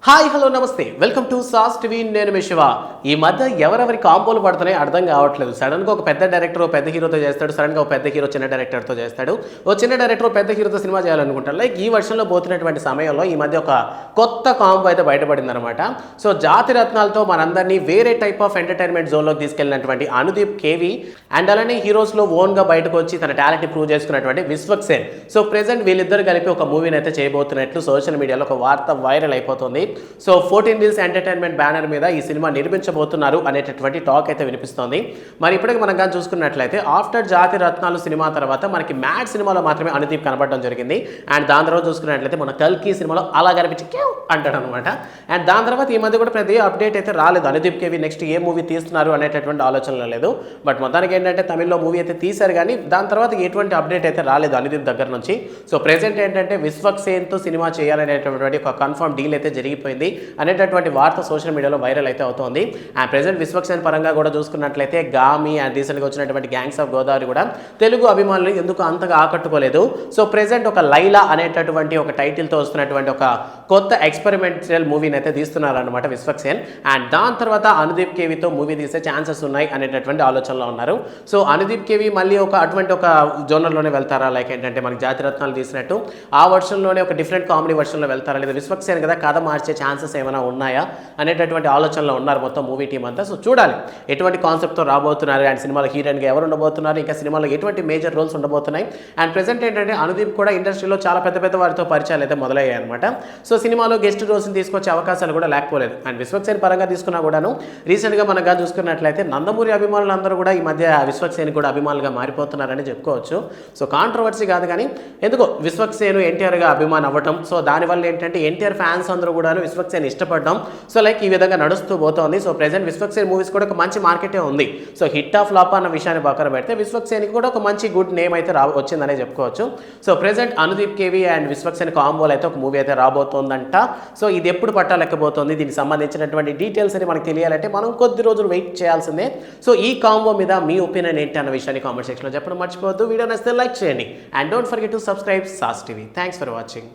Hi hello నమస్తే welcome to sauce TV నేను మీ శివ. ఈ మధ్య ఎవరెవరి కాంపోలు పడుతున్నాయి అర్థం కావట్లేదు. సడన్గా ఒక పెద్ద డైరెక్టర్ పెద్ద హీరోతో చేస్తాడు, సడన్గా ఒక పెద్ద హీరో చిన్న డైరెక్టర్తో చేస్తాడు, ఓ చిన్న డైరెక్టర్ పెద్ద హీరోతో సినిమా చేయాలనుకుంటాడు. లైక్ ఈ వర్షంలో పోతున్నటువంటి సమయంలో ఈ మధ్య ఒక కొత్త కాంబో అయితే బయటపడింది అనమాట. సో జాతి రత్నాలతో మనందరినీ వేరే టైప్ ఆఫ్ ఎంటర్టైన్మెంట్ జోన్లోకి తీసుకెళ్ళినటువంటి అనుదీప్ కేవి అండ్ అలానే హీరోస్లో ఓన్గా బయటకు వచ్చి తన టాలెంట్ని ప్రూవ్ చేసుకున్నటువంటి విశ్వక్సేన్. సో ప్రెసెంట్ వీళ్ళిద్దరు కలిపి ఒక మూవీని అయితే చేయబోతున్నట్లు సోషల్ మీడియాలో ఒక వార్త వైరల్ అయిపోతుంది. సో 14 Wheels ఎంటర్టైన్మెంట్ బ్యానర్ మీద ఈ సినిమా నిర్మించబోతున్నారు అనేటటువంటి టాక్ అయితే వినిపిస్తోంది. మరి ఇప్పటికి మనం కానీ చూసుకున్నట్లయితే ఆఫ్టర్ జాతి రత్నాలు సినిమా తర్వాత మనకి మ్యాడ్ సినిమాలో మాత్రమే అనుదీప్ కనబడడం జరిగింది. అండ్ దాని తర్వాత చూసుకున్నట్లయితే మన కల్కి సినిమాలో అలా కనిపించి క్యూ అంటాడు అనమాట. అండ్ దాని తర్వాత ఈ మధ్య కూడా ప్రతి అప్డేట్ అయితే రాలేదు. అనుదీప్ కేవి నెక్స్ట్ ఏ మూవీ తీస్తున్నారు అనేటటువంటి ఆలోచనలు లేదు. బట్ మొత్తానికి ఏంటంటే తమిళ్లో మూవీ అయితే తీశారు, కానీ దాని తర్వాత ఎటువంటి అప్డేట్ అయితే రాలేదు అనుదీప్ దగ్గర నుంచి. సో ప్రెసెంట్ ఏంటంటే విశ్వక్సేన్తో సినిమా చేయాలనేటటువంటి ఒక కన్ఫర్మ్ డీల్ అయితే జరిగిపోయింది అనేటటువంటి వార్త సోషల్ మీడియాలో వైరల్ అయితే అవుతోంది. అండ్ ప్రెసెంట్ విశ్వక్సేన్ పరంగా కూడా చూసుకున్నట్లయితే గామి అండ్ రీసెంట్గా వచ్చినటువంటి గ్యాంగ్స్ ఆఫ్ గోదావరి కూడా తెలుగు అభిమానులు ఎందుకు అంతగా ఆకట్టుకోలేదు. సో ప్రెసెంట్ ఒక లైలా అనేటటువంటి ఒక టైటిల్తో వస్తున్నటువంటి ఒక కొత్త ఎక్స్పెరిమెంటల్ మూవీని అయితే తీస్తున్నారనమాట విశ్వక్సేన్. అండ్ దాని తర్వాత అనుదీప్ కేవితో మూవీ తీసే ఛాన్సెస్ ఉన్నాయి అనేటటువంటి ఆలోచనలో ఉన్నారు. సో అనుదీప్ కేవి మళ్ళీ అటువంటి ఒక జోనర్లోనే వెళ్తారా, లైక్ ఏంటంటే మనకి జాతిరత్నాలు తీసినట్టు ఆ వర్షన్లోనే ఒక డిఫరెంట్ కామెడీ వర్షన్లో వెళ్తారా, లేదా విశ్వక్సేన్ కదా కథ మార్చే ఛాన్సెస్ ఏమైనా ఉన్నాయా అనేటటువంటి ఆలోచనలో ఉన్నారు మొత్తం మూవీ టీం అంతా. సో చూడాలి ఎటువంటి కాన్సెప్ట్తో రాబోతున్నారు, అండ్ సినిమాలో హీరోయిన్గా ఎవరు ఉండబోతున్నారు, ఇంకా సినిమాలో ఎటువంటి మేజర్ రోల్స్ ఉండబోతున్నాయి. అండ్ ప్రెసెంట్ ఏంటంటే అనుదీప్ కూడా ఇండస్ట్రీలో చాలా పెద్ద పెద్ద వారితో పరిచయాలు అయితే మొదలయ్యాయి అనమాట. సో సినిమాలో గెస్ట్ రోల్స్ని తీసుకొచ్చే అవకాశాలు కూడా లేకపోలేదు. అండ్ విశ్వక్సేన్ పరంగా తీసుకున్నా కూడాను రీసెంట్గా మనగా చూసుకున్నట్లయితే నందమూరి అభిమానులు అందరూ కూడా ఈ మధ్య విశ్వక్సేన్ కూడా అభిమానులుగా మారిపోతున్నారని చెప్పుకోవచ్చు. సో కాంట్రవర్సీ కాదు, కానీ ఎందుకో విశ్వక్సేన్ ఎన్టీఆర్గా అభిమానం అవ్వటం, సో దానివల్ల ఏంటంటే ఎన్టీఆర్ ఫ్యాన్స్ అందరూ కూడా విశ్వక్సేన్ ఇష్టపడడం, సో లైక్ ఈ విధంగా నడుస్తూ పోతోంది. సో ప్రెసెంట్ విశ్వక్సేన్ మూవీస్ కూడా ఒక మంచి మార్కెటే ఉంది. సో హిట్ ఆఫ్ ఫ్లాప్ అన్న విషయాన్ని పక్కన పెడితే విశ్వక్సేన్కి కూడా ఒక మంచి గుడ్ నేమ్ అయితే వచ్చిందనే చెప్పుకోవచ్చు. So present Anudeep KV and Vishwaksen కాంబోలో అయితే ఒక మూవీ అయితే రాబోతోందంట. సో ఇది ఎప్పుడు పట్టాలెక్కబోతోంది, దీనికి సంబంధించినటువంటి డీటెయిల్స్ అని మనకు తెలియాలంటే మనం కొద్ది రోజులు వెయిట్ చేయాల్సిందే. సో ఈ కాంబో మీద మీ ఒపీనియన్ ఏంటి అన్న విషయాన్ని కామెంట్ సెక్షన్లో చెప్పడం మర్చిపోవద్దు. వీడియో నచ్చితే లైక్ చేయండి and don't forget to subscribe sauce TV. Thanks for watching.